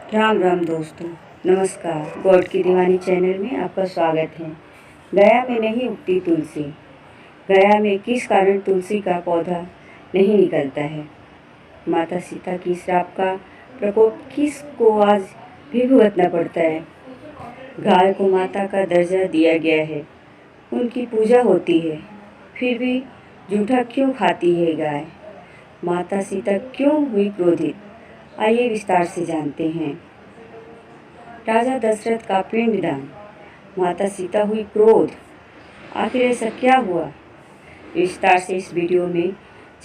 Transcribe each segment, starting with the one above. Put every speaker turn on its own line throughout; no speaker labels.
राम राम दोस्तों, नमस्कार। गॉड की दीवानी चैनल में आपका स्वागत है। गया में नहीं उगती तुलसी। गया में किस कारण तुलसी का पौधा नहीं निकलता है? माता सीता की श्राप का प्रकोप किस को आज भी भुगतना पड़ता है? गाय को माता का दर्जा दिया गया है, उनकी पूजा होती है, फिर भी जूठा क्यों खाती है गाय? माता सीता क्यों हुई क्रोधित? आइए विस्तार से जानते हैं। राजा दशरथ का पिंडदान, माता सीता हुई क्रोध। आखिर ऐसा क्या हुआ? विस्तार से इस वीडियो में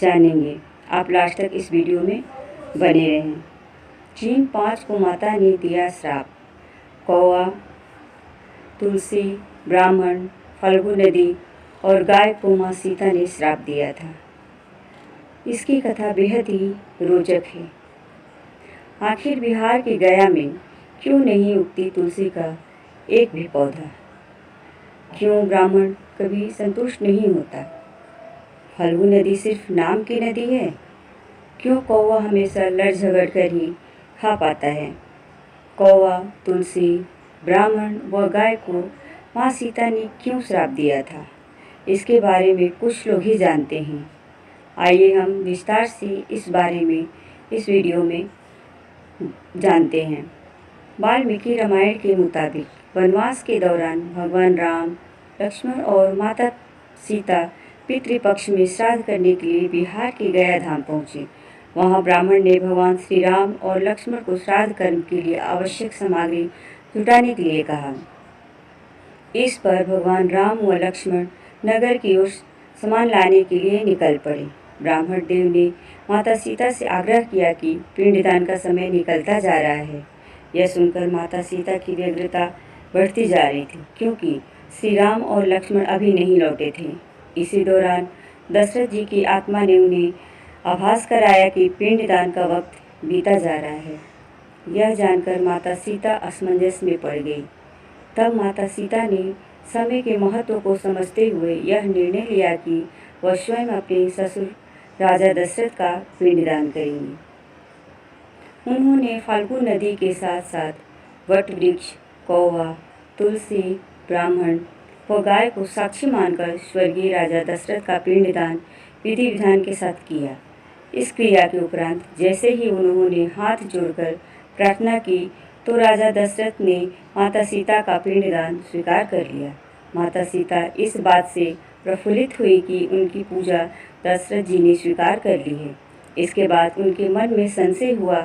जानेंगे। आप लास्ट तक इस वीडियो में बने रहें। जिन 5 को माता ने दिया श्राप, कौवा, तुलसी, ब्राह्मण, फल्गु नदी और गाय को माँ सीता ने श्राप दिया था। इसकी कथा बेहद ही रोचक है। आखिर बिहार के गया में क्यों नहीं उगती तुलसी का एक भी पौधा? क्यों ब्राह्मण कभी संतुष्ट नहीं होता? फल्गु नदी सिर्फ नाम की नदी है? क्यों कौवा हमेशा लड़ झगड़ कर ही खा पाता है? कौवा, तुलसी, ब्राह्मण व गाय को माँ सीता ने क्यों श्राप दिया था? इसके बारे में कुछ लोग ही जानते हैं। आइए हम विस्तार से इस बारे में इस वीडियो में जानते हैं। वाल्मीकि रामायण के मुताबिक वनवास के दौरान भगवान राम, लक्ष्मण और माता सीता पितृपक्ष में श्राद्ध करने के लिए बिहार के गया धाम पहुँचे। वहाँ ब्राह्मण ने भगवान श्री राम और लक्ष्मण को श्राद्ध कर्म के लिए आवश्यक सामग्री जुटाने के लिए कहा। इस पर भगवान राम व लक्ष्मण नगर की ओर सामान लाने के लिए निकल पड़े। ब्राह्मण देव ने माता सीता से आग्रह किया कि पिंडदान का समय निकलता जा रहा है। यह सुनकर माता सीता की व्यग्रता बढ़ती जा रही थी, क्योंकि श्री राम और लक्ष्मण अभी नहीं लौटे थे। इसी दौरान दशरथ जी की आत्मा ने उन्हें आभास कराया कि पिंडदान का वक्त बीता जा रहा है। यह जानकर माता सीता असमंजस में पड़ गई। तब माता सीता ने समय के महत्व को समझते हुए यह निर्णय लिया कि वह स्वयं अपने ससुर राजा दशरथ का पिंडदान करेंगी। उन्होंने फाल्गु नदी के साथ साथ वट वृक्ष, कौवा, तुलसी, ब्राह्मण व गाय को साक्षी मानकर स्वर्गीय राजा दशरथ का पिंडदान विधि विधान के साथ किया। इस क्रिया के उपरांत जैसे ही उन्होंने हाथ जोड़कर प्रार्थना की तो राजा दशरथ ने माता सीता का पिंडदान स्वीकार कर लिया। माता सीता इस बात से प्रफुल्लित हुई कि उनकी पूजा दशरथ जी ने स्वीकार कर ली है। इसके बाद उनके मन में संशय हुआ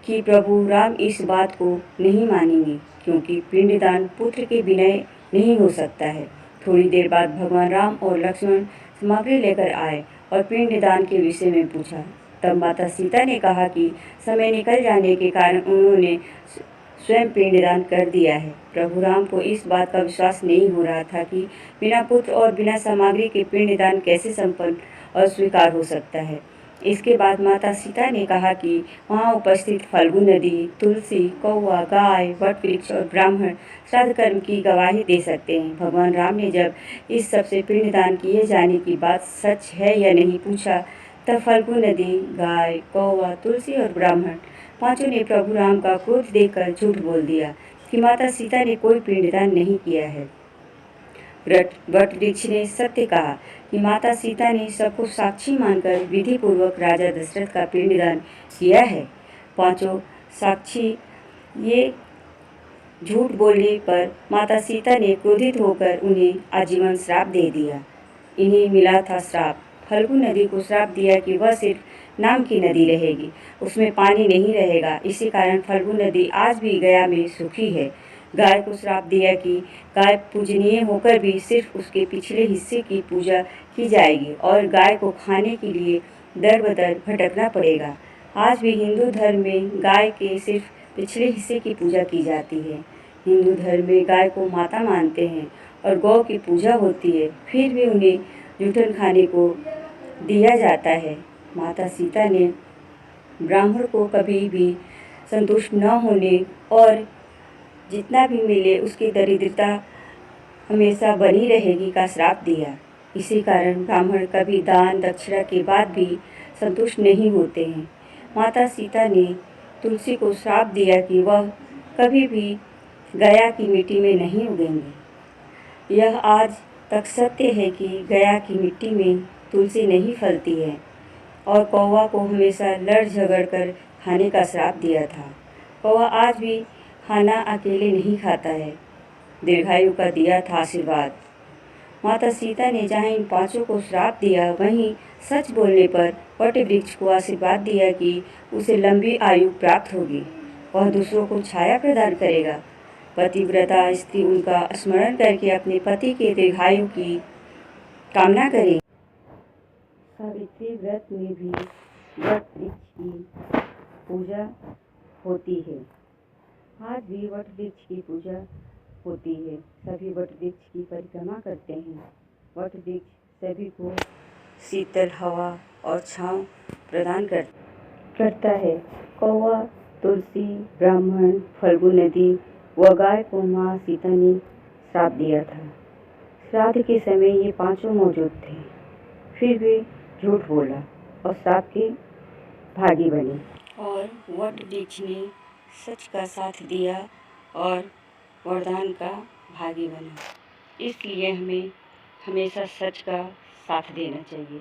कि प्रभु राम इस बात को नहीं मानेंगे, क्योंकि पिंडदान पुत्र के बिना नहीं हो सकता है। थोड़ी देर बाद भगवान राम और लक्ष्मण सामग्री लेकर आए और पिंडदान के विषय में पूछा। तब माता सीता ने कहा कि समय निकल जाने के कारण उन्होंने स्वयं पिंडदान कर दिया है। प्रभु राम को इस बात का विश्वास नहीं हो रहा था कि बिना पुत्र और बिना सामग्री के पिंडदान कैसे संपन्न और स्वीकार हो सकता है। इसके बाद माता सीता ने कहा कि वहाँ उपस्थित फल्गु नदी, तुलसी, कौवा, गाय, वट वृक्ष और ब्राह्मण श्राद्ध कर्म की गवाही दे सकते हैं। भगवान राम ने जब इस सबसे पिंडदान किए जाने की बात सच है या नहीं पूछा, तब फल्गु नदी, गाय, कौवा, तुलसी और ब्राह्मण पांचों ने प्रभु राम का क्रोध देखकर झूठ बोल दिया कि माता सीता ने कोई पिंडदान नहीं किया है। वट वृक्ष ने सत्य कहा कि माता सीता ने सबको साक्षी मानकर विधि पूर्वक राजा दशरथ का पिंडदान किया है। पांचों साक्षी ये झूठ बोलने पर माता सीता ने क्रोधित होकर उन्हें आजीवन श्राप दे दिया। इन्हें मिला था श्राप। फल्गु नदी को श्राप दिया कि वह सिर्फ नाम की नदी रहेगी, उसमें पानी नहीं रहेगा। इसी कारण फल्गु नदी आज भी गया में सूखी है। गाय को श्राप दिया कि गाय पूजनीय होकर भी सिर्फ उसके पिछले हिस्से की पूजा की जाएगी और गाय को खाने के लिए दर बदर भटकना पड़ेगा। आज भी हिंदू धर्म में गाय के सिर्फ पिछले हिस्से की पूजा की जाती है। हिंदू धर्म में गाय को माता मानते हैं और गौ की पूजा होती है, फिर भी उन्हें जूठन खाने को दिया जाता है। माता सीता ने ब्राह्मण को कभी भी संतुष्ट न होने और जितना भी मिले उसकी दरिद्रता हमेशा बनी रहेगी का श्राप दिया। इसी कारण ब्राह्मण कभी दान दक्षिणा के बाद भी संतुष्ट नहीं होते हैं। माता सीता ने तुलसी को श्राप दिया कि वह कभी भी गया की मिट्टी में नहीं उगेंगी। यह आज तक सत्य है कि गया की मिट्टी में तुलसी नहीं फलती है और कौवा को हमेशा लड़ झगड़ कर खाने का श्राप दिया था। कौवा आज भी खाना अकेले नहीं खाता है, दीर्घायु का दिया था आशीर्वाद। माता सीता ने जहाँ इन पांचों को श्राप दिया, वहीं सच बोलने पर वट वृक्ष को आशीर्वाद दिया कि उसे लंबी आयु प्राप्त होगी, वह दूसरों को छाया प्रदान करेगा। पतिव्रता स्त्री उनका स्मरण करके अपने पति के दीर्घायु की कामना करेगी। सावित्री व्रत में भी वट वृक्ष की पूजा होती है। आज भी वट वृक्ष की पूजा होती है। सभी वट वृक्ष की परिक्रमा करते हैं। वट वृक्ष सभी को शीतल हवा और छांव प्रदान करता है। कौवा, तुलसी, ब्राह्मण, फल्गु नदी व गाय को माँ सीता ने श्राप दिया था। श्राद्ध के समय ये पांचों मौजूद थे, फिर भी झूठ बोला और श्राप के भागी बने। और वट वृक्ष ने सच का साथ दिया और वरदान का भागी बना। इसलिए हमें हमेशा सच का साथ देना चाहिए।